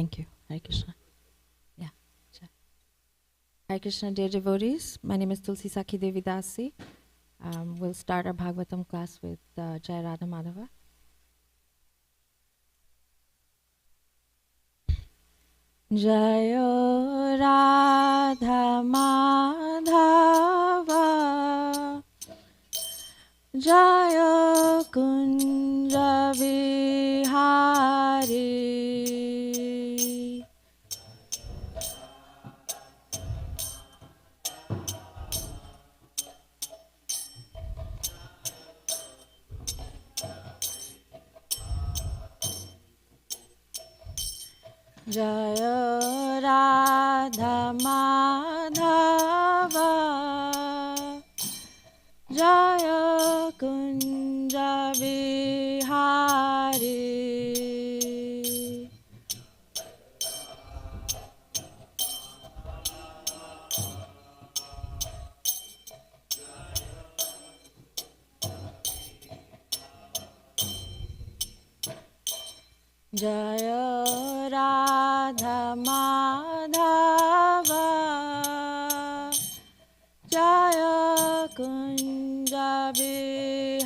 Thank you. Hare Krishna. Yeah. Sure. Hare Krishna, dear devotees. My name is Tulsi Sakhi Devi Dasi. We'll start our Bhagavatam class with Jai Radha Madhava. Jaya Radha Madhava Jaya Kunja Vihari Jaya Radha Madhava Jaya Kunja Vihari Jaya Radha Madhava Jaya Kunja Vihari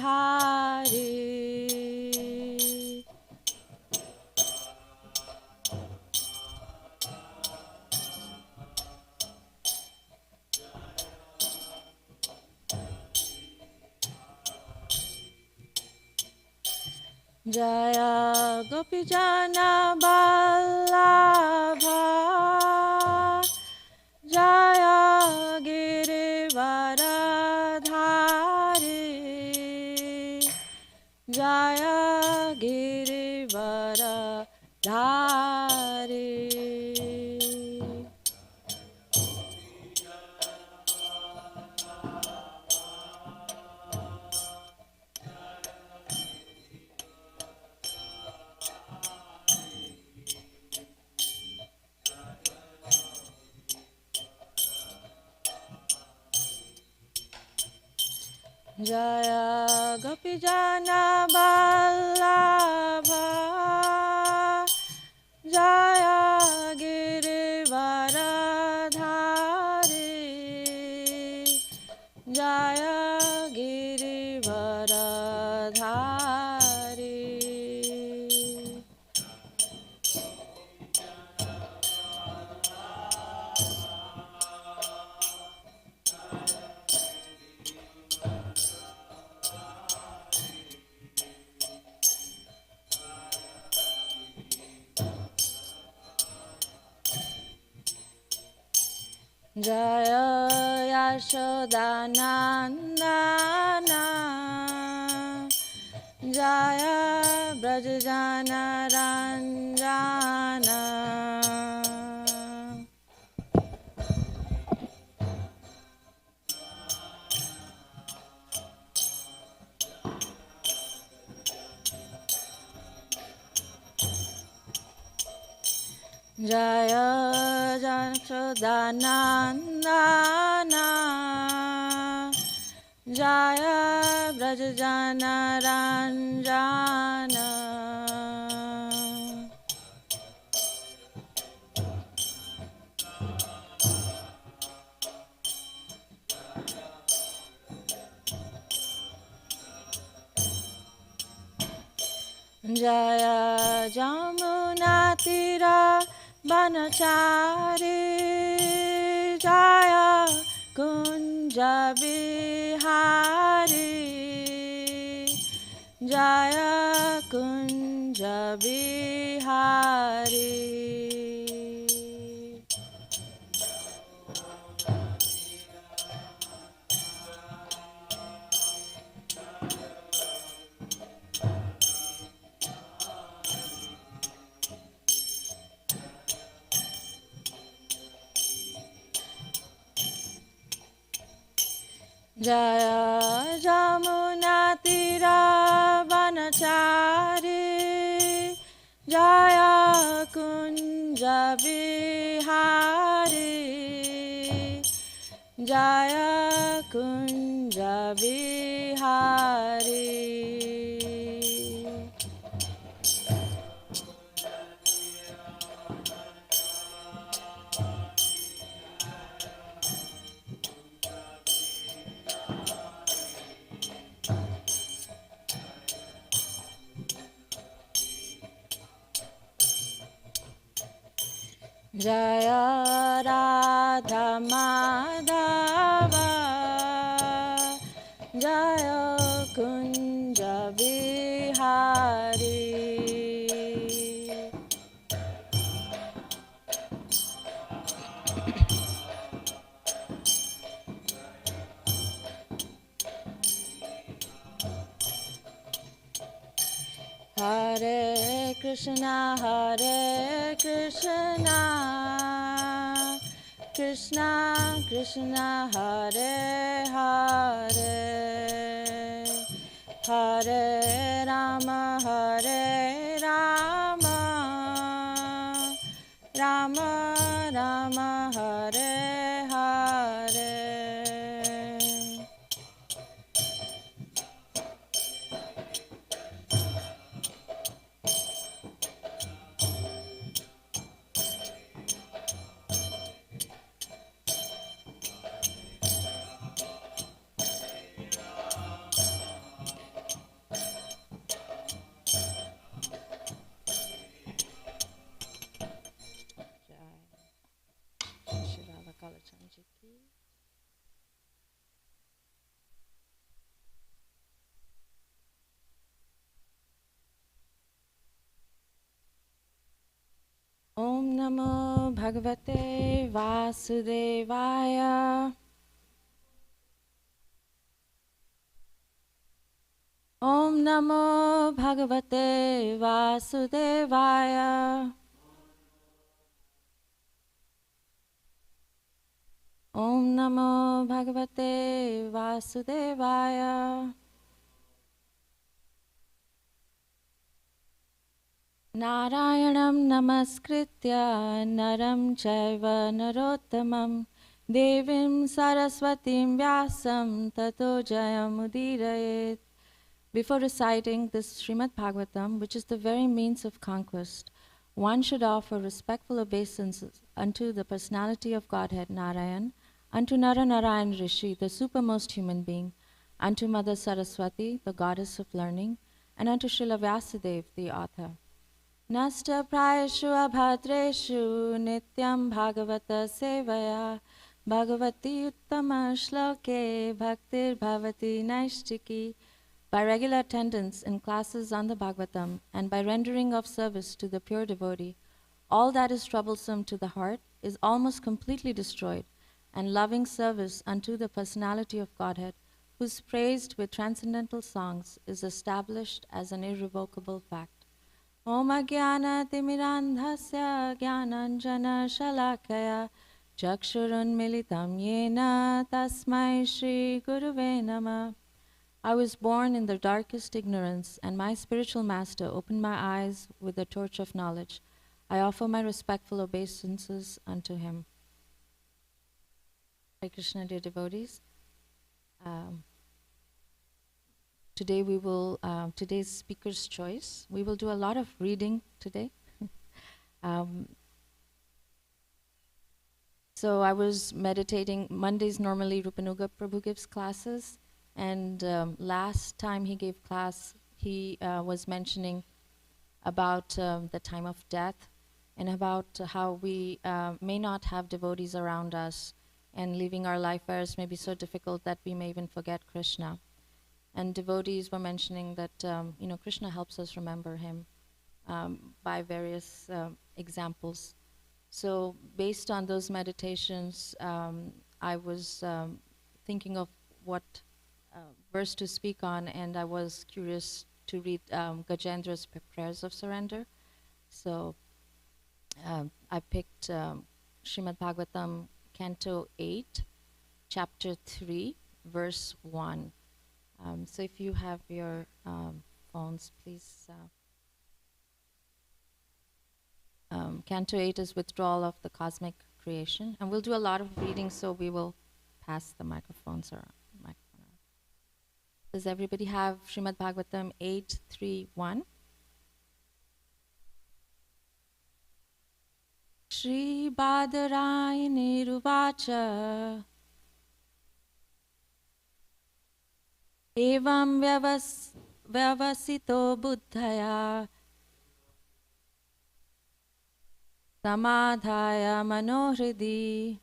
Jaya Gopijana Vallabha Jaya Girivaradhari Jaya Girivaradhari Jaya Gopijana Vallabha Jaya Girivaradhari Jaya Girivaradhari Jaya Yashodanandana Jaya Brajajana Ranjana Jaya Yashodanandana Jaya Brajajana Ranjana Jaya Jamuna Tira Banachari Jaya Kunja Vihari Jaya Kunja Vihari Jaya Jamuna Tira Banachari Jaya Kunja Vihari Jaya Kunja Vihari Jaya Radha Madhava Jaya Kunja Bihari. Hare Krishna, Krishna Krishna, Hare Hare, Hare Rama, Rama Rama, Hare Hare. Om Namo Bhagavate Vasudevaya. Om Namo Bhagavate Vasudevaya. Om Namo Bhagavate Vasudevaya. Narayanam Namaskritya Naram Chaiva Narottamam Devim Saraswatim Vyasam Tato Jayamudiraet. Before reciting this Srimad Bhagavatam, which is the very means of conquest, one should offer respectful obeisances unto the personality of Godhead Narayan, unto Narayan Rishi, the supermost human being, unto Mother Saraswati, the goddess of learning, and unto Srila Vyasadeva, the author. Nasta prayashu abhadreshu nityam bhagavata sevaya bhagavati uttama shloke bhaktir bhavati naishtiki. By regular attendance in classes on the Bhagavatam and by rendering of service to the pure devotee, all that is troublesome to the heart is almost completely destroyed, and loving service unto the personality of Godhead, who is praised with transcendental songs, is established as an irrevocable fact. Om Jnana Timirandhasya Jnananjana Shalakaya Chakshurun Militam Yena Tasmai Shri Guruve Namah. I was born in the darkest ignorance, and my spiritual master opened my eyes with the torch of knowledge. I offer my respectful obeisances unto him. Hare Krishna, dear devotees. Today we will, today's speaker's choice. We will do a lot of reading today. So I was meditating. Mondays normally Rupanuga Prabhu gives classes, and last time he gave class, he was mentioning about the time of death and about how we may not have devotees around us, and living our life affairs may be so difficult that we may even forget Krishna. And devotees were mentioning that Krishna helps us remember him by various examples. So based on those meditations, I was thinking of what verse to speak on, and I was curious to read Gajendra's prayers of surrender. So I picked Srimad Bhagavatam, Canto 8, Chapter 3, Verse 1. So if you have your phones, please. Canto 8 is withdrawal of the cosmic creation. And we'll do a lot of reading, so we will pass the microphones around. Does everybody have Srimad Bhagavatam 8:3:1? Shri Badarayani Ruvacha Evam Vyavasito Buddhaya samadhaya manohridi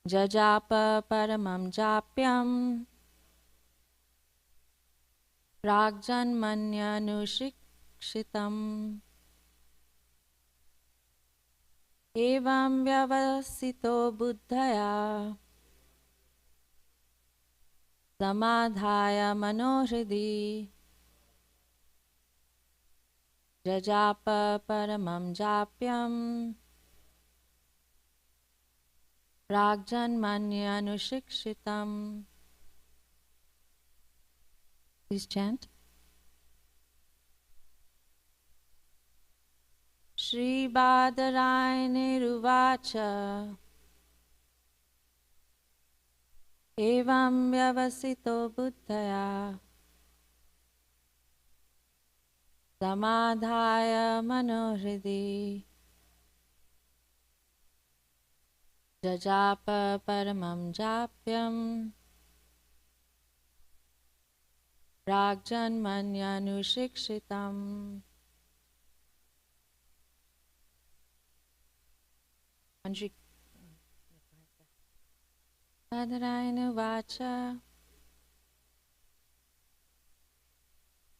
jajapa paramam japyam pragjanmanyanushikshitam evam vyavasito buddhaya samadhaya manohridi jajapa paramam japyam pragjanmanyanushikshitam. Please chant. Shri Badarayaniruvacha evam vyavasito buddhaya samadhaya manohridi jajapa paramam japyam pragjanmanyanushikshitam. Anji. Badarayaniruvacha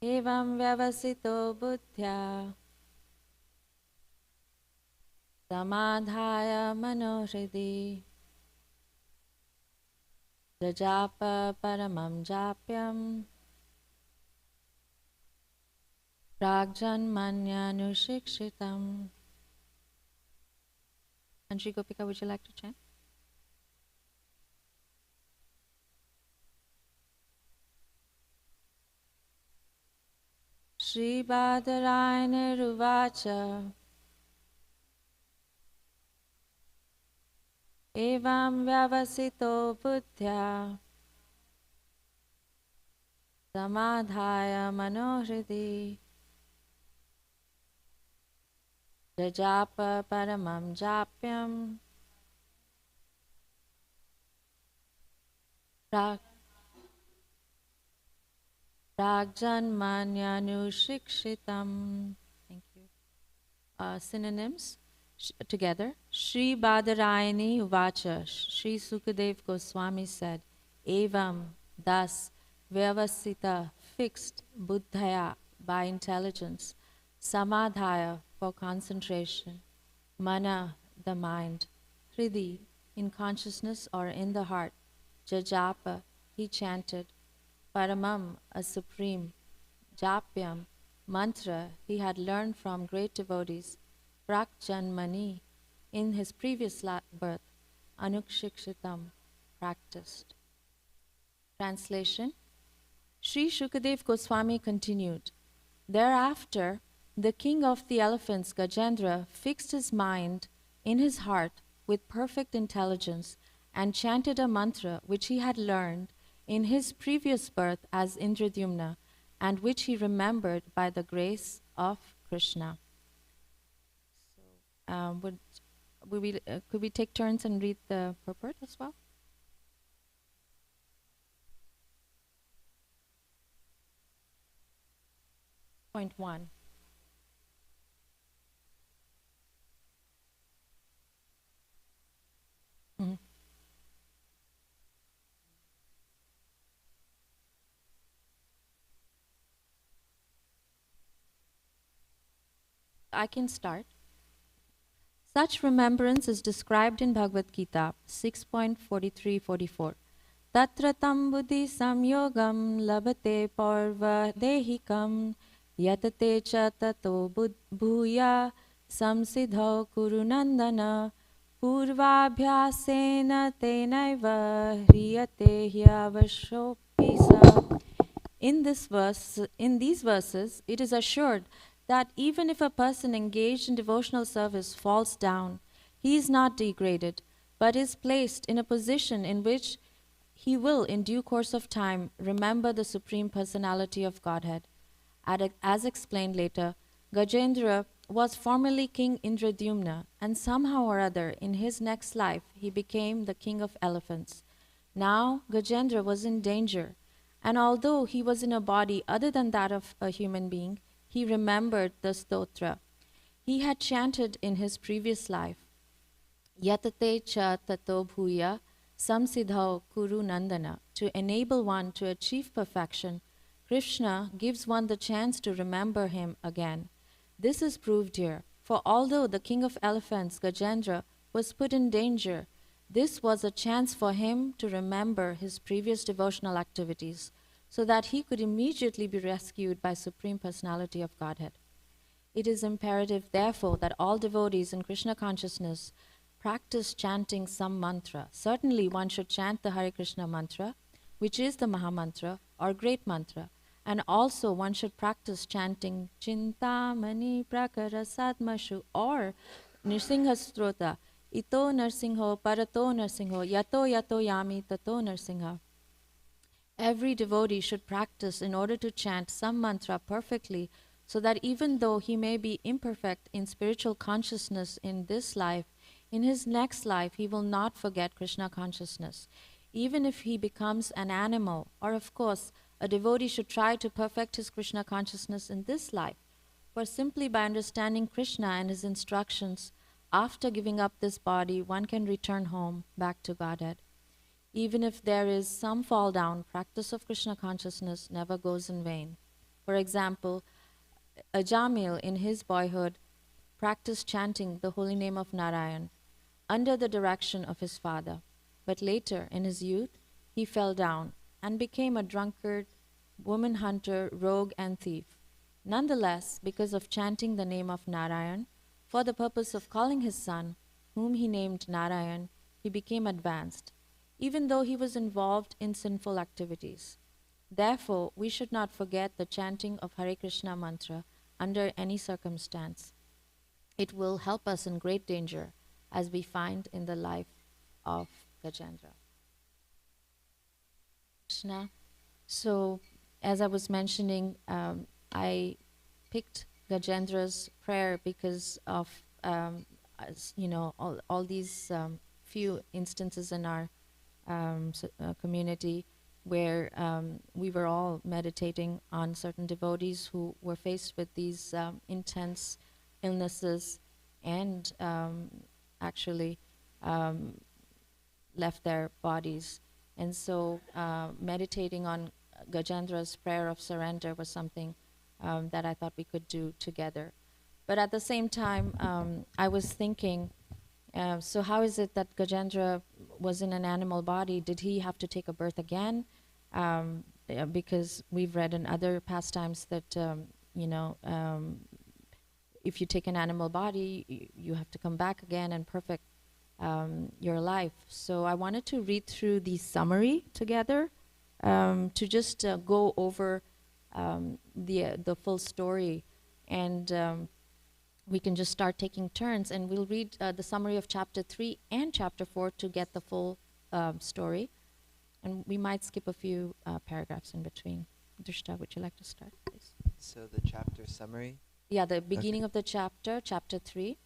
evam vyavasito buddhya samadhaya manohridi jajapa paramam japyam pragjanmanyanushikshitam. Anji Gopika, would you like to chant? Shri Badarayaniruvacha evam vyavasito buddhya samadhaya manohridi jajapa paramam japyam pragjanmanyanushikshitam. Thank you. Synonyms together. Shri Badarayani Uvacha. Shri Sukadev Goswami said, Evam, thus, Vyavasita, fixed, Buddhaya, by intelligence, Samadhaya, for concentration, Mana, the mind, Hridi, in consciousness or in the heart, Jajapa, he chanted, Paramam, a supreme, Japyam, mantra he had learned from great devotees, Prakjanmani, in his previous birth, Anukshikshitam, practiced. Translation. Sri Shukadev Goswami continued, Thereafter, the king of the elephants, Gajendra, fixed his mind in his heart with perfect intelligence and chanted a mantra which he had learned in his previous birth as Indradyumna, and which he remembered by the grace of Krishna. So, could we take turns and read the purport as well? Point 1. I can start. Such remembrance is described in Bhagavad Gita 6.43-44. Tatra tam buddhi samyogam labate parva dehikam yatate cha tato bhuya samsidho kurunandana purvabhyasena tenaiva hriyate hyavashopisa. In these verses, it is assured that even if a person engaged in devotional service falls down, he is not degraded, but is placed in a position in which he will, in due course of time, remember the Supreme Personality of Godhead. As explained later, Gajendra was formerly King Indradyumna, and somehow or other, in his next life, he became the king of elephants. Now, Gajendra was in danger, and although he was in a body other than that of a human being, he remembered the stotra. He had chanted in his previous life, Yatate cha tato bhuya samsiddhau kuru nandana. To enable one to achieve perfection, Krishna gives one the chance to remember him again. This is proved here, for although the king of elephants, Gajendra, was put in danger, this was a chance for him to remember his previous devotional activities, so that he could immediately be rescued by Supreme Personality of Godhead. It is imperative, therefore, that all devotees in Krishna consciousness practice chanting some mantra. Certainly, one should chant the Hare Krishna mantra, which is the Maha Mantra or great mantra. And also, one should practice chanting Chintamani Prakara Sadmashu or Nrsimha Strota, Ito Narsingho Parato Narsingho, Yato Yato Yami Tato Narsingha. Every devotee should practice in order to chant some mantra perfectly, so that even though he may be imperfect in spiritual consciousness in this life, in his next life he will not forget Krishna consciousness. Even if he becomes an animal, or of course, a devotee should try to perfect his Krishna consciousness in this life, for simply by understanding Krishna and his instructions, after giving up this body, one can return home back to Godhead. Even if there is some fall down, practice of Krishna consciousness never goes in vain. For example, Ajamil in his boyhood practiced chanting the holy name of Narayan under the direction of his father. But later, in his youth, he fell down and became a drunkard, woman hunter, rogue, and thief. Nonetheless, because of chanting the name of Narayan, for the purpose of calling his son, whom he named Narayan, he became advanced, even though he was involved in sinful activities. Therefore, we should not forget the chanting of Hare Krishna mantra under any circumstance. It will help us in great danger, as we find in the life of Gajendra. Krishna. So, as I was mentioning, I picked Gajendra's prayer because of all these few instances in our community where we were all meditating on certain devotees who were faced with these intense illnesses and actually left their bodies. And so meditating on Gajendra's prayer of surrender was something that I thought we could do together. But at the same time, I was thinking, so how is it that Gajendra was in an animal body? Did he have to take a birth again? Because we've read in other pastimes that, if you take an animal body, you have to come back again and perfect your life. So I wanted to read through the summary together to just go over the full story, and we can just start taking turns, and we'll read the summary of chapter 3 and chapter 4 to get the full story, and we might skip a few paragraphs in between. Drishta, would you like to start, please? So the chapter summary? Yeah, the beginning of the chapter, chapter 3,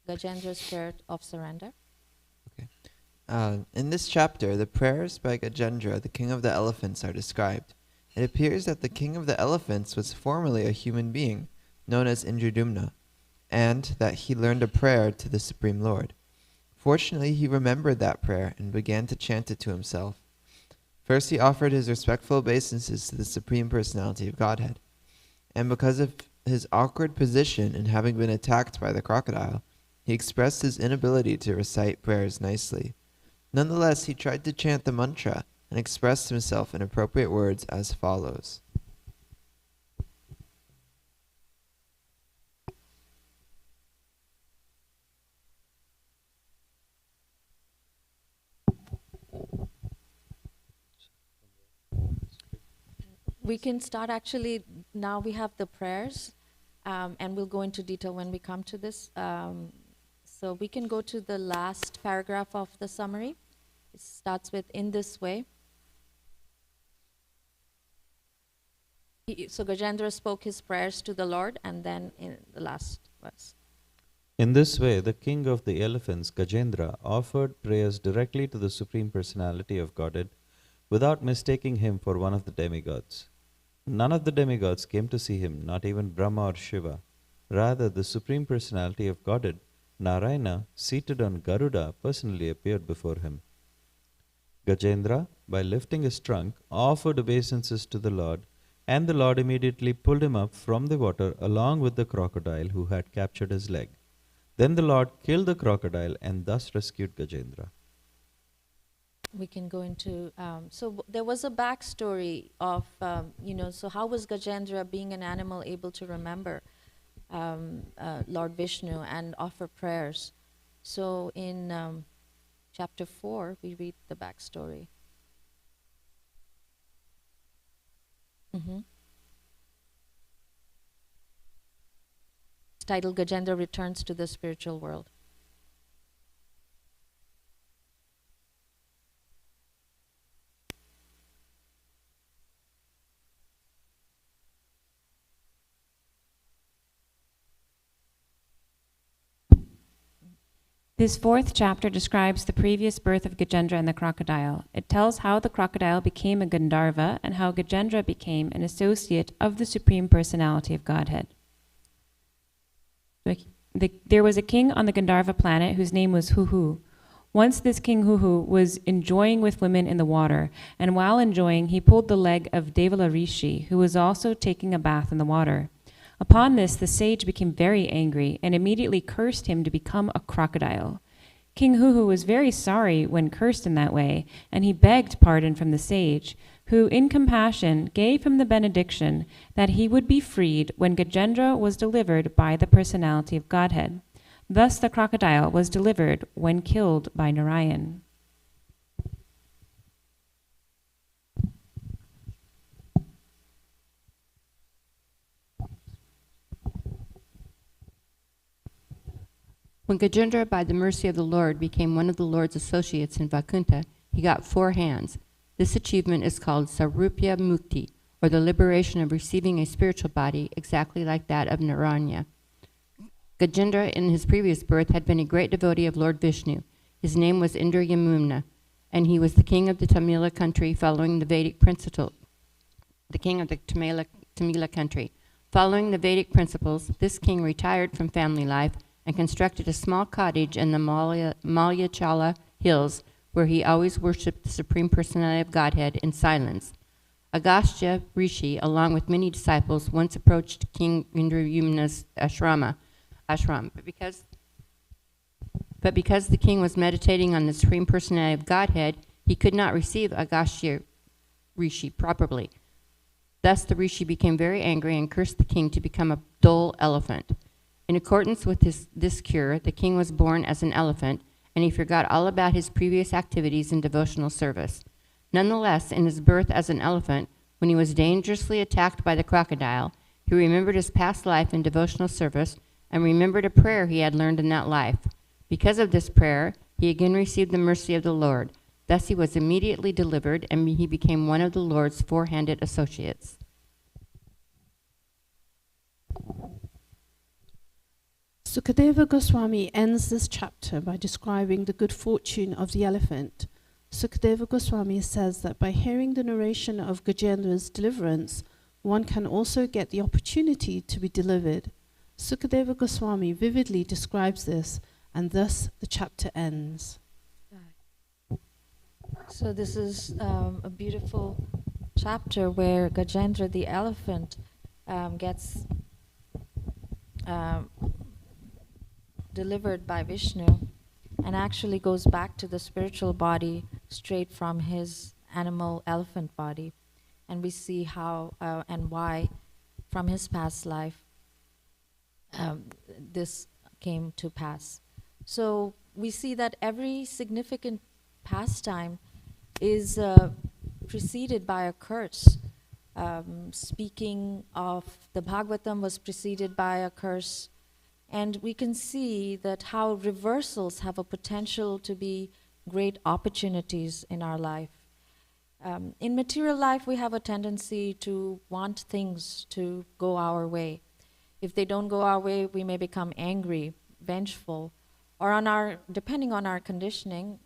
Gajendra's prayer of surrender. Okay. In this chapter, the prayers by Gajendra, the king of the elephants, are described. It appears that the king of the elephants was formerly a human being, known as Indradumna, and that he learned a prayer to the Supreme Lord. Fortunately, he remembered that prayer and began to chant it to himself. First, he offered his respectful obeisances to the Supreme Personality of Godhead, and because of his awkward position in having been attacked by the crocodile, he expressed his inability to recite prayers nicely. Nonetheless, he tried to chant the mantra and expressed himself in appropriate words as follows. We can start actually, now we have the prayers, and we'll go into detail when we come to this. So we can go to the last paragraph of the summary. It starts with, in this way. So Gajendra spoke his prayers to the Lord, and then in the last verse. In this way, the king of the elephants, Gajendra, offered prayers directly to the Supreme Personality of Godhead without mistaking him for one of the demigods. None of the demigods came to see him, not even Brahma or Shiva. Rather, the Supreme Personality of Godhead, Narayana, seated on Garuda, personally appeared before him. Gajendra, by lifting his trunk, offered obeisances to the Lord, and the Lord immediately pulled him up from the water along with the crocodile who had captured his leg. Then the Lord killed the crocodile and thus rescued Gajendra. We can go into, there was a backstory of, so how was Gajendra, being an animal, able to remember Lord Vishnu and offer prayers? So in chapter 4, we read the backstory. It's titled Gajendra Returns to the Spiritual World. This fourth chapter describes the previous birth of Gajendra and the crocodile. It tells how the crocodile became a Gandharva and how Gajendra became an associate of the Supreme Personality of Godhead. There was a king on the Gandharva planet whose name was Huhu. Once this king Huhu was enjoying with women in the water, and while enjoying, he pulled the leg of Devala Rishi, who was also taking a bath in the water. Upon this, the sage became very angry and immediately cursed him to become a crocodile. King Huhu was very sorry when cursed in that way, and he begged pardon from the sage, who, in compassion, gave him the benediction that he would be freed when Gajendra was delivered by the personality of Godhead. Thus the crocodile was delivered when killed by Narayan. When Gajendra, by the mercy of the Lord, became one of the Lord's associates in Vaikuntha, he got 4 hands. This achievement is called Sarupya Mukti, or the liberation of receiving a spiritual body exactly like that of Narayana. Gajendra, in his previous birth, had been a great devotee of Lord Vishnu. His name was Indra Yamuna, and he was the king of the Tamila country following the Vedic principle. The king of the Tamila country. Following the Vedic principles, this king retired from family life and constructed a small cottage in the Malyachala hills, where he always worshipped the Supreme Personality of Godhead in silence. Agastya Rishi, along with many disciples, once approached King Indrayamuna's ashram, but because the king was meditating on the Supreme Personality of Godhead, he could not receive Agastya Rishi properly. Thus the Rishi became very angry and cursed the king to become a dull elephant. In accordance with this cure, the king was born as an elephant, and he forgot all about his previous activities in devotional service. Nonetheless, in his birth as an elephant, when he was dangerously attacked by the crocodile, he remembered his past life in devotional service and remembered a prayer he had learned in that life. Because of this prayer, he again received the mercy of the Lord. Thus he was immediately delivered, and he became one of the Lord's 4-handed associates. Sukadeva Goswami ends this chapter by describing the good fortune of the elephant. Sukadeva Goswami says that by hearing the narration of Gajendra's deliverance, one can also get the opportunity to be delivered. Sukadeva Goswami vividly describes this, and thus the chapter ends. So this is a beautiful chapter where Gajendra the elephant gets delivered by Vishnu and actually goes back to the spiritual body straight from his animal elephant body. And we see how and why from his past life this came to pass. So we see that every significant pastime is preceded by a curse. Speaking of the Bhagavatam was preceded by a curse. And we can see that how reversals have a potential to be great opportunities in our life. In material life, we have a tendency to want things to go our way. If they don't go our way, we may become angry, vengeful, or depending on our conditioning,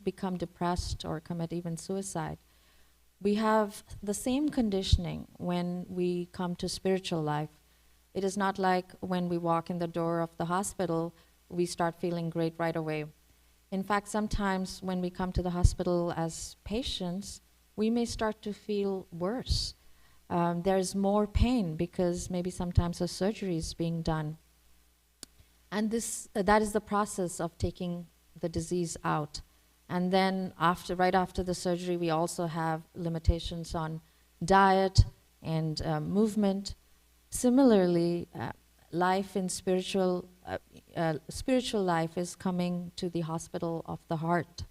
become depressed or commit even suicide. We have the same conditioning when we come to spiritual life. It is not like when we walk in the door of the hospital, we start feeling great right away. In fact, sometimes when we come to the hospital as patients, we may start to feel worse. There's more pain because maybe sometimes a surgery is being done. And that is the process of taking the disease out. And then right after the surgery, we also have limitations on diet and movement. Similarly, life in spiritual life is coming to the hospital of the heart.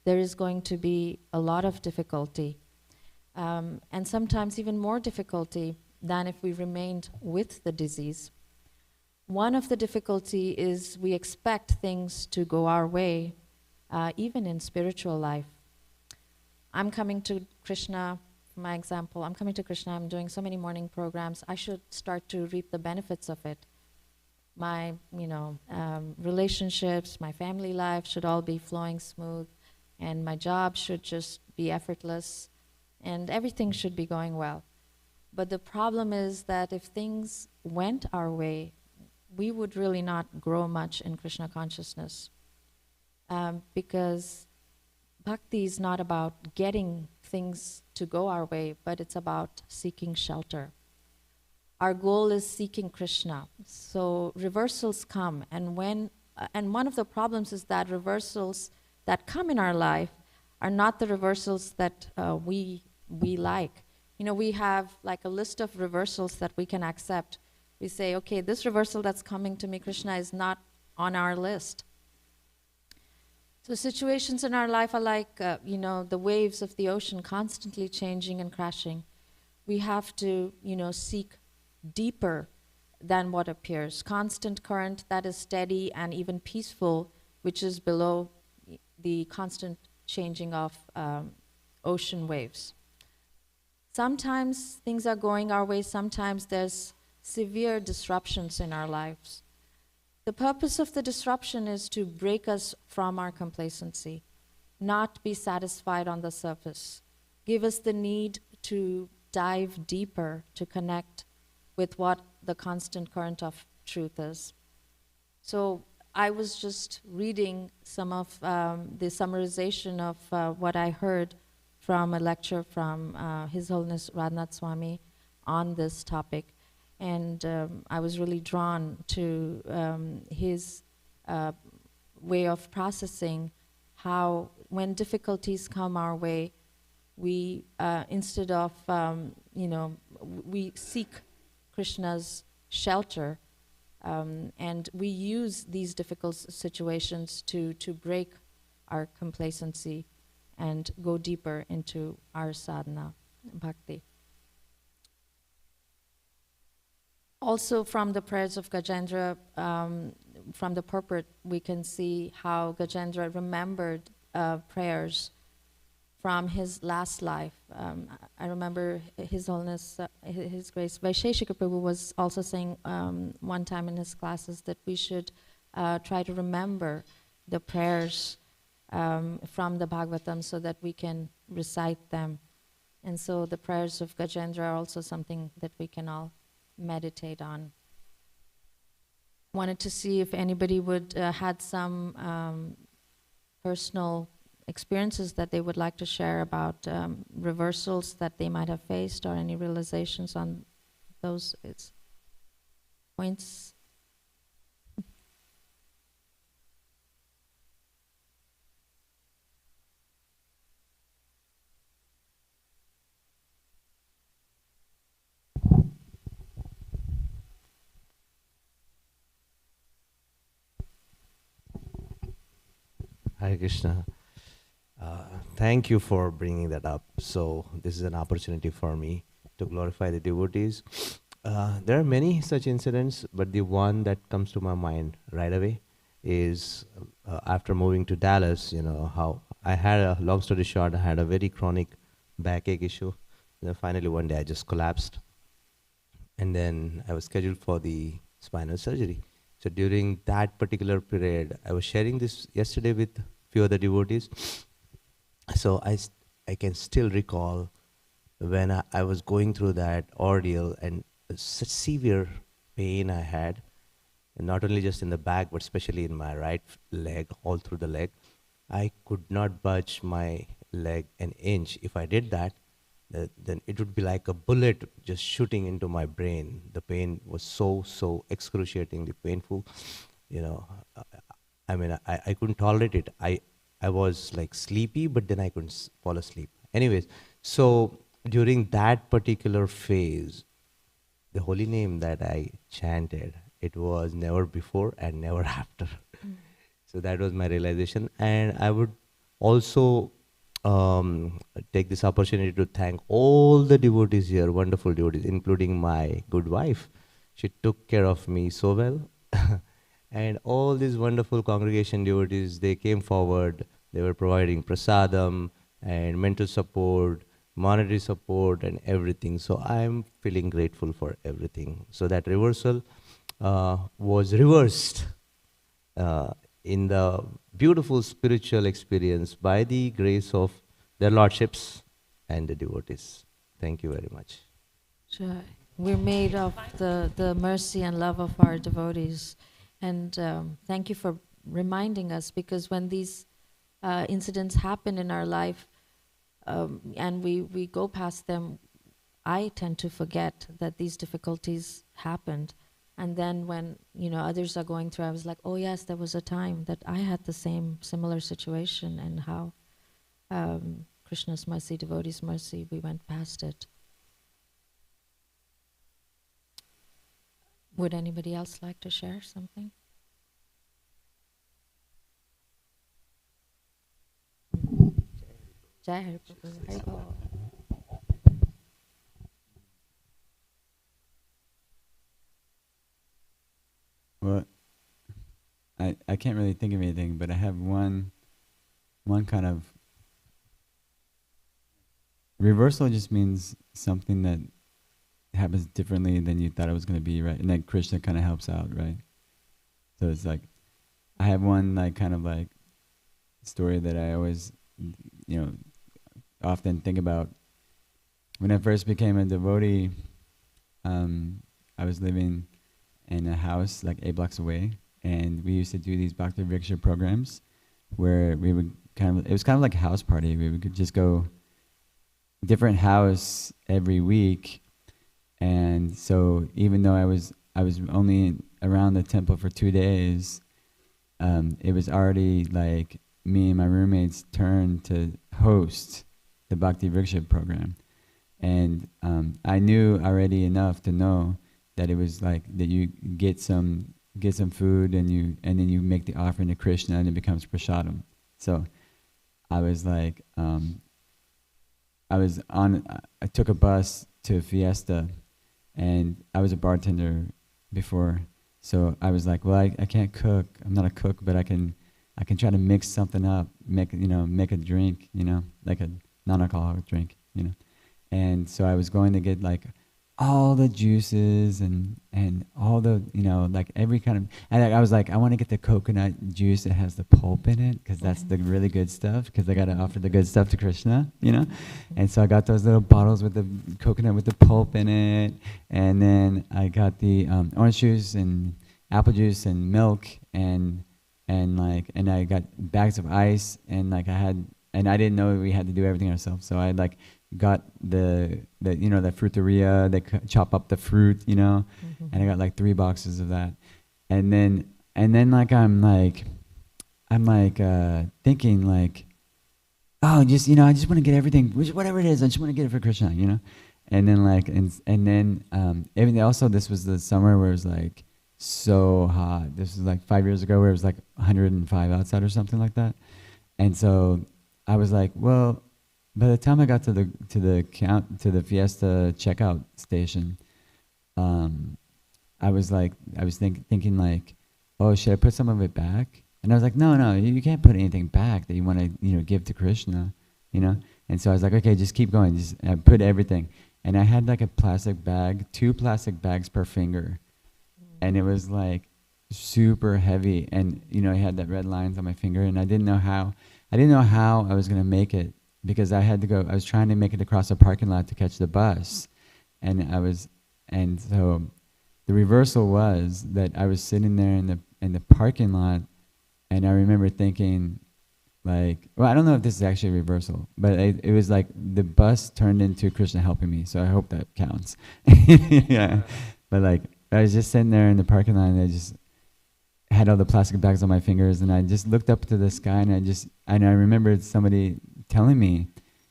There is going to be a lot of difficulty, and sometimes even more difficulty than if we remained with the disease. One of the difficulty is we expect things to go our way, even in spiritual life. I'm coming to Krishna, for my example, I'm coming to Krishna, I'm doing so many morning programs, I should start to reap the benefits of it. My, relationships, my family life should all be flowing smooth, and my job should just be effortless, and everything should be going well. But the problem is that if things went our way, we would really not grow much in Krishna consciousness, because bhakti is not about getting things to go our way, but it's about seeking shelter. Our goal is seeking Krishna. So reversals come, and one of the problems is that reversals that come in our life are not the reversals that we like. We have like a list of reversals that we can accept. We say, okay, this reversal that's coming to me, Krishna, is not on our list. So situations in our life are like, the waves of the ocean constantly changing and crashing. We have to, seek deeper than what appears. Constant current that is steady and even peaceful, which is below the constant changing of ocean waves. Sometimes things are going our way, sometimes there's severe disruptions in our lives. The purpose of the disruption is to break us from our complacency, not be satisfied on the surface, give us the need to dive deeper, to connect with what the constant current of truth is. So I was just reading some of the summarization of what I heard from a lecture from His Holiness Radhanath Swami on this topic. And I was really drawn to his way of processing how when difficulties come our way, we, instead of, we seek Krishna's shelter, and we use these difficult situations to break our complacency and go deeper into our sadhana, bhakti. Also from the prayers of Gajendra, from the purport, we can see how Gajendra remembered prayers from his last life. I remember His Holiness, His Grace Vaisheshika Prabhu was also saying one time in his classes that we should try to remember the prayers from the Bhagavatam so that we can recite them. And so the prayers of Gajendra are also something that we can all meditate on. Wanted to see if anybody would had some personal experiences that they would like to share about reversals that they might have faced, or any realizations on those points. Hare Krishna. Thank you for bringing that up. So this is an opportunity for me to glorify the devotees. There are many such incidents, but the one that comes to my mind right away is after moving to Dallas, how I had a, long story short, I had a very chronic backache issue. And then finally one day I just collapsed. And then I was scheduled for the spinal surgery. So during that particular period, I was sharing this yesterday with few other devotees. So I can still recall when I was going through that ordeal, and such severe pain I had, and not only just in the back, but especially in my right leg, all through the leg. I could not budge my leg an inch. If I did that, then it would be like a bullet just shooting into my brain. The pain was so excruciatingly painful. You know, I mean, I couldn't tolerate it. I was like sleepy, but then I couldn't fall asleep. Anyways, so during that particular phase, the holy name that I chanted, it was never before and never after. So that was my realization. And I would also take this opportunity to thank all the devotees here, wonderful devotees, including my good wife. She took care of me so well. And all these wonderful congregation devotees, they came forward. They were providing prasadam and mental support, monetary support, and everything. So I'm feeling grateful for everything. So that reversal was reversed in the beautiful spiritual experience by the grace of their lordships and the devotees. Thank you very much. Joy. We're made of the mercy and love of our devotees. And thank you for reminding us, because when these incidents happen in our life and we go past them, I tend to forget that these difficulties happened. And then when others are going through, I was like, oh yes, there was a time that I had the similar situation, and how Krishna's mercy, devotees' mercy, we went past it. Would anybody else like to share something? Jai Hari Prabhu, Hari Bol. Well, I can't really think of anything, but I have one kind of reversal. Just means something that happens differently than you thought it was going to be, right? And then Krishna kind of helps out, right? So it's like, I have one like kind of like story that I always, often think about. When I first became a devotee, I was living in a house like 8 blocks away, and we used to do these Bhakti Vriksha programs where we would it was kind of like a house party. We would just go different house every week. And so even though I was only around the temple for 2 days, it was already like me and my roommate's turn to host the Bhakti Vriksha program. And I knew already enough to know that it was like that you get some food and then you make the offering to Krishna and it becomes prasadam. So I was like, I took a bus to Fiesta, and I was a bartender before, so I was like, well, I can't cook. I'm not a cook, but I can try to mix something up, make a drink, like a non-alcoholic drink, And so I was going to get like all the juices and all the, like every kind of, and I was like, I want to get the coconut juice that has the pulp in it, because that's the really good stuff, because I got to offer the good stuff to Krishna, And so I got those little bottles with the coconut with the pulp in it, and then I got the orange juice and apple juice and milk, and I got bags of ice, and I didn't know we had to do everything ourselves, so I got the fruiteria, they chop up the fruit, and I got like 3 boxes of that, and then I'm thinking like, oh, just I just want to get everything, whatever it is, I just want to get it for Krishna, and then everything. Also, this was the summer where it was like so hot. This was like 5 years ago, where it was like 105 outside or something like that, and so I was like, well. By the time I got to the Fiesta checkout station, I was thinking like, oh, should I put some of it back? And I was like, no, you can't put anything back that you want to give to Krishna, And so I was like, okay, just keep going, just put everything. And I had like a plastic bag, 2 plastic bags per finger, and it was like super heavy, and I had that red lines on my finger, and I didn't know how I was gonna make it. Because I was trying to make it across the parking lot to catch the bus, and so the reversal was that I was sitting there in the parking lot, and I remember thinking, like, well, I don't know if this is actually a reversal, but it was like the bus turned into Krishna helping me, so I hope that counts. Yeah, but like I was just sitting there in the parking lot, and I just had all the plastic bags on my fingers, and I just looked up to the sky, and I remembered somebody telling me,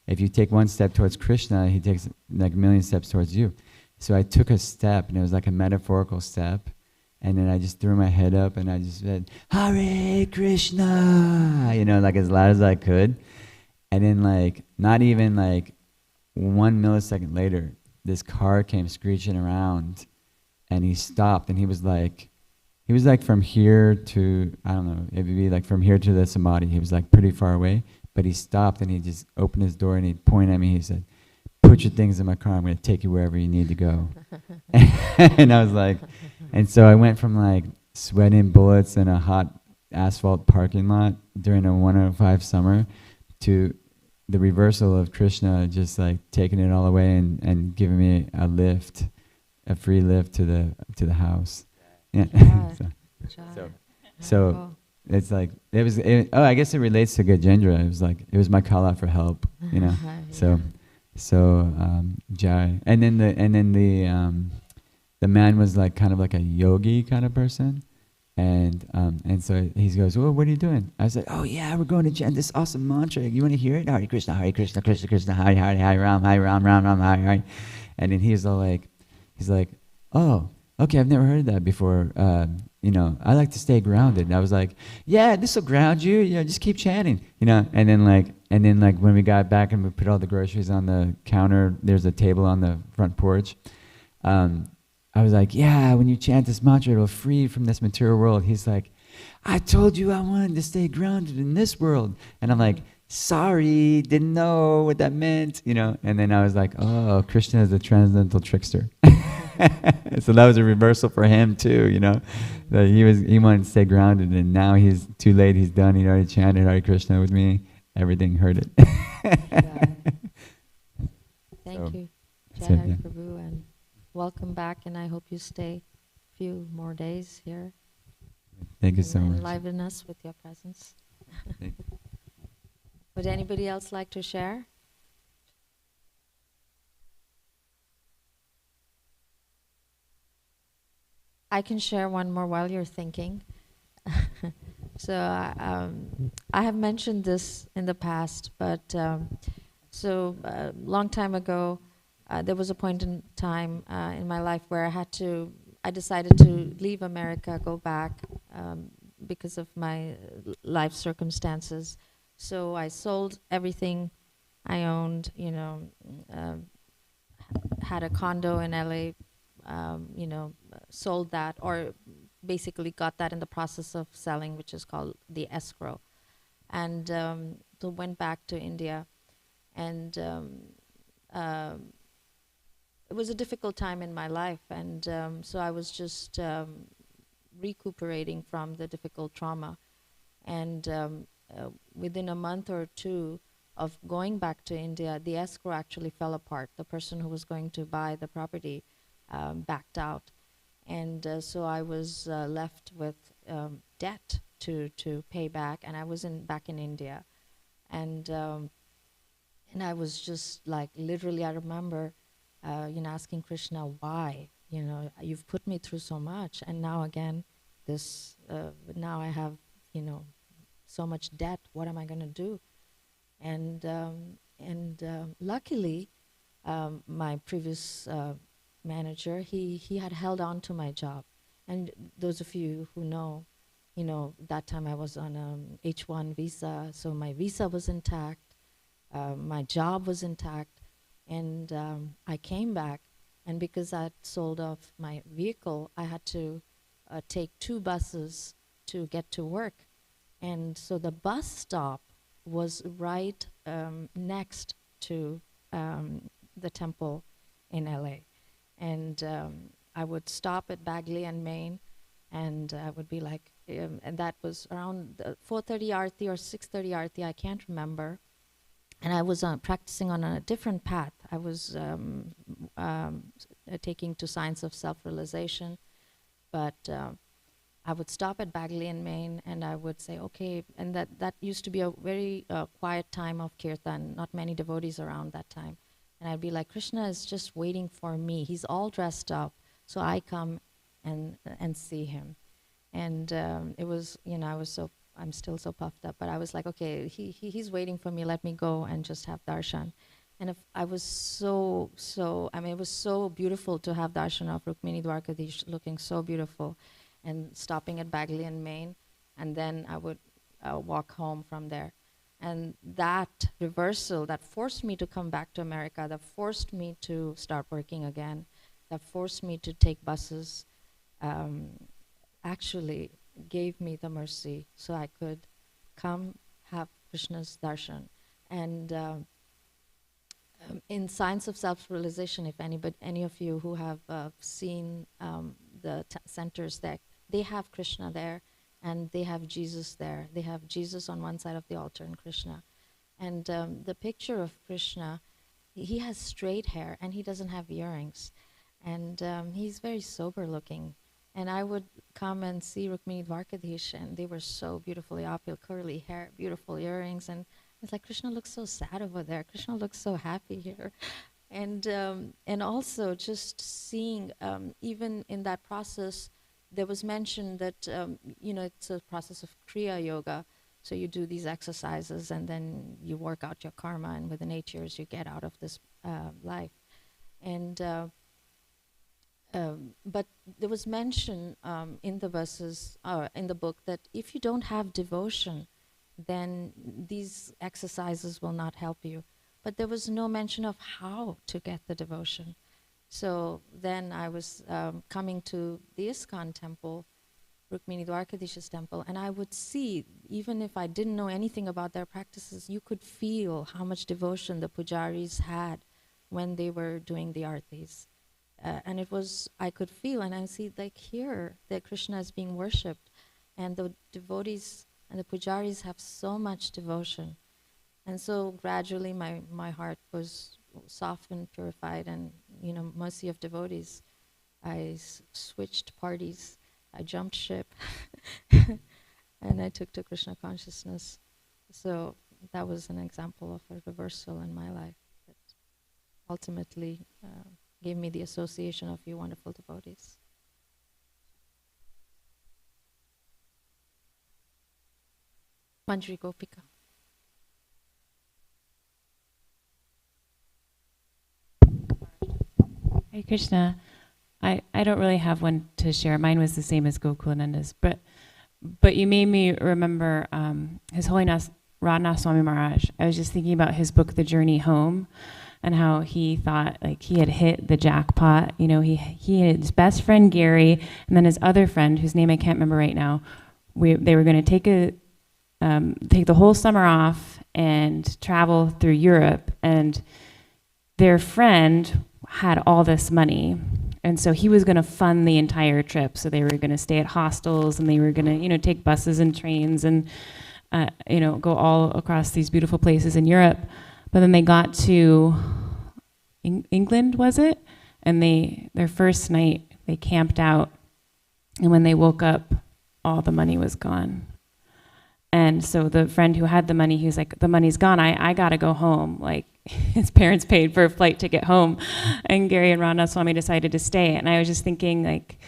if you take one step towards Krishna, he takes like a million steps towards you. So I took a step, and it was like a metaphorical step, and then I just threw my head up, and I just said, Hare Krishna, like as loud as I could. And then like, not even like 1 millisecond later, this car came screeching around, and he stopped, and he was like from here to, I don't know, it would be like from here to the Samadhi. He was like pretty far away, but he stopped, and he just opened his door, and he pointed at me. He said, put your things in my car. I'm going to take you wherever you need to go. And I was like, and so I went from like sweating bullets in a hot asphalt parking lot during a 105 summer to the reversal of Krishna just like taking it all away and giving me a free lift to the house. Yeah. So it's like I guess it relates to Gajendra. It was my call out for help, So Jai, and then the man was like kind of like a yogi kind of person, and so he goes, "Well, what are you doing?" I was like, "Oh yeah, we're going to chant this awesome mantra. You want to hear it? Hare Krishna, Krishna Krishna, Hare Hare, Hare Ram, Ram Ram, Hare Hare." And then he's like, "Oh, okay, I've never heard that before. I like to stay grounded." And I was like, "Yeah, this will ground you. Just keep chanting." And then like when we got back and we put all the groceries on the counter, there's a table on the front porch. I was like, "Yeah, when you chant this mantra, it'll free you from this material world." He's like, "I told you I wanted to stay grounded in this world." And I'm like, "Sorry, didn't know what that meant." And then I was like, "Oh, Krishna is a transcendental trickster." So that was a reversal for him too, that he wanted to stay grounded, and now he's too late. He's done. He already chanted Hare Krishna with me. Everything heard it. Thank you, that's Jai it, Hari yeah. Prabhu, and welcome back. And I hope you stay a few more days here. Thank you so and much. enliven us with your presence. Thank Would anybody else like to share? I can share one more while you're thinking. So I have mentioned this in the past, but long time ago, there was a point in time in my life where I decided to leave America, go back because of my life circumstances. So I sold everything I owned, had a condo in LA, sold that, or basically got that in the process of selling, which is called the escrow. And so went back to India, and it was a difficult time in my life, and so I was just recuperating from the difficult trauma. And within a month or two of going back to India, the escrow actually fell apart. The person who was going to buy the property backed out. And so I was left with debt to pay back, and I was back in India. And I was just like, literally, I remember asking Krishna, why? You've put me through so much, and now again, now I have, so much debt. What am I going to do? And luckily, my previous manager, he had held on to my job. And those of you who know, that time I was on H-1 visa, so my visa was intact, my job was intact, and I came back, and because I'd sold off my vehicle, I had to take 2 buses to get to work. And so the bus stop was right next to the temple in LA. And I would stop at Bagley and Main, and I would be like, and that was around 4:30 Aarti or 6:30 Aarti, I can't remember. And I was practicing on a different path. I was taking to Science of Self-Realization, But I would stop at Bagley in Maine, and I would say, okay, and that used to be a very quiet time of kirtan, not many devotees around that time. And I'd be like, Krishna is just waiting for me. He's all dressed up, so I come and see him. And it was, I'm still so puffed up, but I was like, okay, he's waiting for me. Let me go and just have darshan. And if I was it was so beautiful to have darshan of Rukmini Dwarkadish looking so beautiful, and stopping at Bagley in Maine, and then I would walk home from there. And that reversal, that forced me to come back to America, that forced me to start working again, that forced me to take buses, actually gave me the mercy so I could come have Krishna's darshan. And in Science of Self-Realization, if any of you who have seen the centers there, they have Krishna there, and they have Jesus there. They have Jesus on one side of the altar and Krishna. And the picture of Krishna, he has straight hair and he doesn't have earrings. And he's very sober looking. And I would come and see Rukmini Dwarkadish, and they were so beautifully opulent, curly hair, beautiful earrings. And it's like, Krishna looks so sad over there. Krishna looks so happy here. And also just seeing, even in that process, there was mentioned that, it's a process of Kriya Yoga. So you do these exercises and then you work out your karma, and within 8 years you get out of this life. And but there was mention in the verses, in the book, that if you don't have devotion, then these exercises will not help you. But there was no mention of how to get the devotion. So then I was coming to the ISKCON temple, Rukmini Dwarkadish's temple, and I would see, even if I didn't know anything about their practices, you could feel how much devotion the pujaris had when they were doing the artis. And it was, I could feel, and I see like here that Krishna is being worshipped, and the devotees and the pujaris have so much devotion. And so gradually my heart was softened, purified, and mercy of devotees. I switched parties, I jumped ship, and I took to Krishna consciousness. So that was an example of a reversal in my life that ultimately gave me the association of you wonderful devotees. Manjari Gopika. Hare Krishna. I don't really have one to share. Mine was the same as Gokulananda's, but you made me remember His Holiness Radhanath Swami Maharaj. I was just thinking about his book, The Journey Home, and how he thought like he had hit the jackpot. He had his best friend Gary, and then his other friend, whose name I can't remember right now. They were going to take the whole summer off and travel through Europe, and their friend had all this money, and so he was going to fund the entire trip. So they were going to stay at hostels, and they were going to take buses and trains and go all across these beautiful places in Europe. But then they got to England, was it? And their first night they camped out, and when they woke up, all the money was gone. And so the friend who had the money, he was like, the money's gone, I gotta go home. Like, his parents paid for a flight ticket home, and Gary and Radhanath Swami decided to stay. And I was just thinking, like,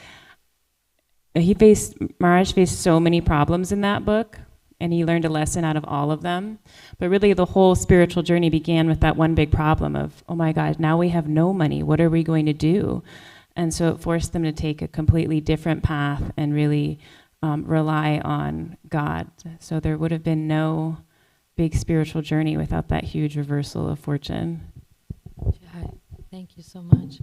Maharaj faced so many problems in that book, and he learned a lesson out of all of them. But really the whole spiritual journey began with that one big problem of, oh my God, now we have no money, what are we going to do? And so it forced them to take a completely different path and really rely on God. So there would have been no big spiritual journey without that huge reversal of fortune. Yeah, thank you so much.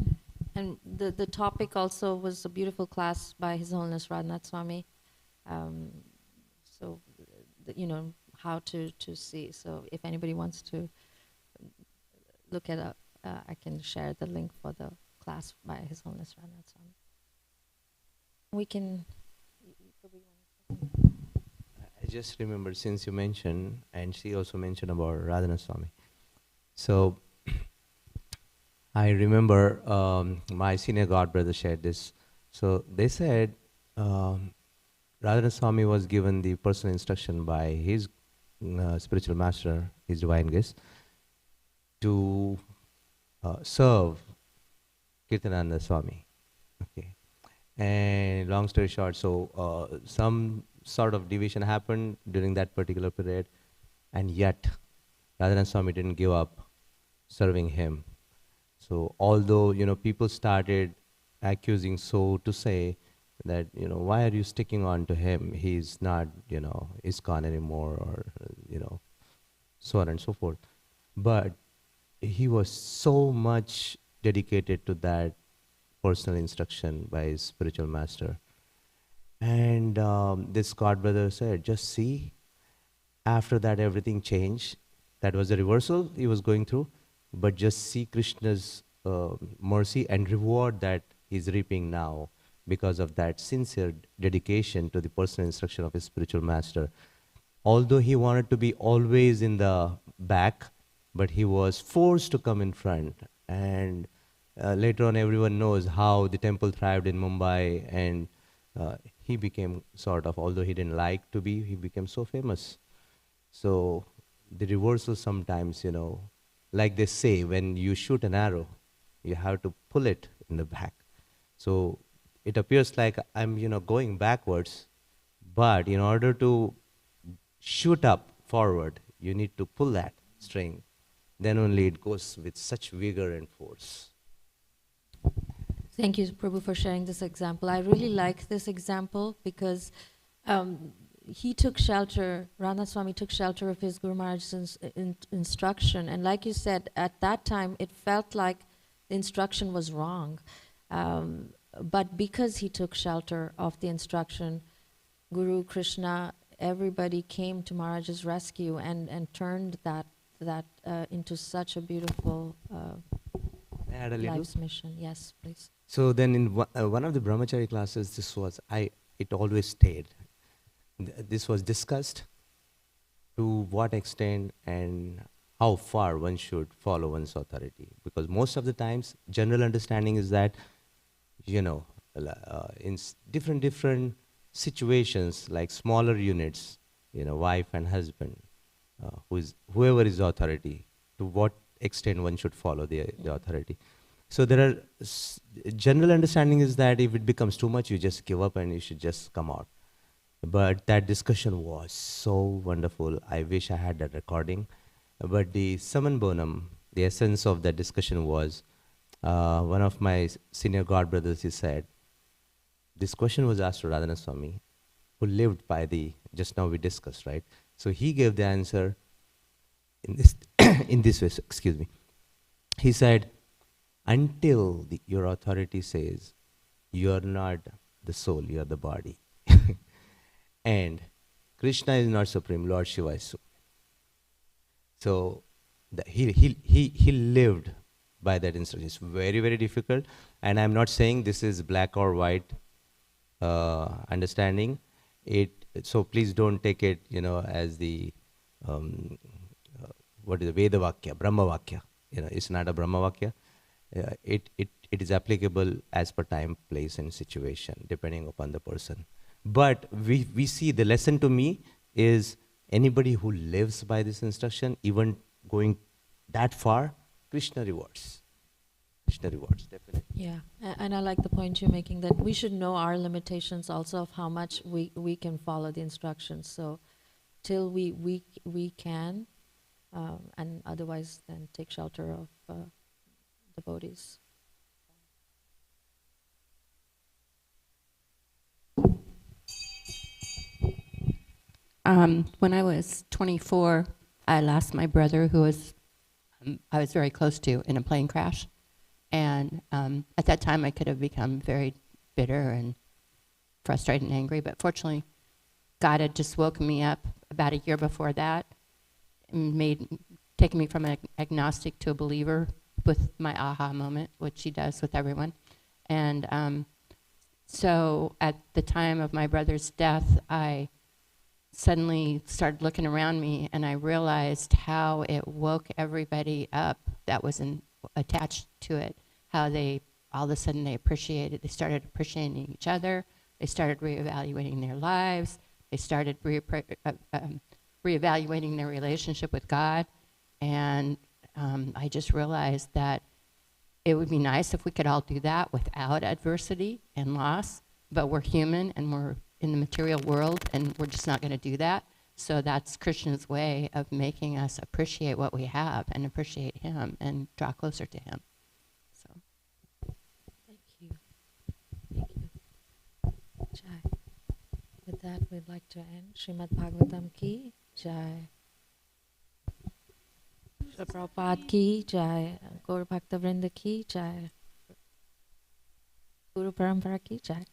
And the topic also was a beautiful class by His Holiness Radhanath Swami. So, how to see. So if anybody wants to look it up, I can share the link for the class by His Holiness Radhanath Swami. We can... I just remembered, since you mentioned, and she also mentioned about Radhanath Swami. So I remember my senior god brother shared this. So they said Radharana Swami was given the personal instruction by his spiritual master, his divine guest, to serve Kirtananda Swami. Okay. And long story short, so some sort of deviation happened during that particular period, and yet Radharana Swami didn't give up serving him. So although, people started accusing, so to say, that, why are you sticking on to him? He's not, ISKCON anymore, or, so on and so forth. But he was so much dedicated to that personal instruction by his spiritual master. And this God brother said, just see, after that everything changed. That was a reversal he was going through, but just see Krishna's mercy and reward that he's reaping now because of that sincere dedication to the personal instruction of his spiritual master. Although he wanted to be always in the back, but he was forced to come in front. And later on, everyone knows how the temple thrived in Mumbai, and he became sort of, although he didn't like to be, he became so famous. So the reversal sometimes, like they say, when you shoot an arrow, you have to pull it in the back. So it appears like I'm, going backwards, but in order to shoot up forward, you need to pull that string. Then only it goes with such vigor and force. Thank you, Prabhu, for sharing this example. I really like this example because he took shelter, Radha Swami took shelter of his Guru Maharaj's instruction. And like you said, at that time, it felt like the instruction was wrong. But because he took shelter of the instruction, Guru, Krishna, everybody came to Maharaj's rescue and turned that into such a beautiful Add a little? life's mission. Yes, please. So then in one of the brahmachari classes, it always stayed. This was discussed to what extent and how far one should follow one's authority. Because most of the times, general understanding is that, in different situations, like smaller units, wife and husband, whoever is authority, to what extent one should follow the authority. So there are general understanding is that if it becomes too much, you just give up and you should just come out. But that discussion was so wonderful. I wish I had that recording. But the summum bonum, the essence of that discussion was, one of my senior god brothers, he said, this question was asked to Radhana Swami, who lived by just now we discussed, right? So he gave the answer in this, in this way, excuse me. He said, until your authority says, you're not the soul, you're the body. And Krishna is not supreme, Lord Shiva is supreme. So he lived by that instruction. It's very, very difficult. And I'm not saying this is black or white understanding. So please don't take it, as the, what is the Veda Vakya, Brahma Vakya. It's not a Brahma Vakya. It is applicable as per time, place, and situation, depending upon the person. But we see the lesson to me is anybody who lives by this instruction, even going that far, Krishna rewards. Krishna rewards, definitely. Yeah, and I like the point you're making that we should know our limitations also of how much we can follow the instructions. So till we can, and otherwise then take shelter of devotees. When I was 24, I lost my brother, who I was very close to, in a plane crash. And at that time, I could have become very bitter and frustrated and angry. But fortunately, God had just woken me up about a year before that, and taken me from an agnostic to a believer with my aha moment, which He does with everyone. And so at the time of my brother's death, I suddenly started looking around me, and I realized how it woke everybody up that was attached to it, how they all of a sudden they started appreciating each other, They started reevaluating their lives. They started reevaluating their relationship with God. And I just realized that it would be nice if we could all do that without adversity and loss, but we're human and we're in the material world and we're just not going to do that. So that's Krishna's way of making us appreciate what we have and appreciate him and draw closer to him. So. Thank you. Thank you. Jai. With that, we'd like to end. Srimad Bhagavatam ki Jai. Shri Prabhupada ki Jai. Gaur Bhakta Vrinda ki Jai. Guru Parampara ki Jai.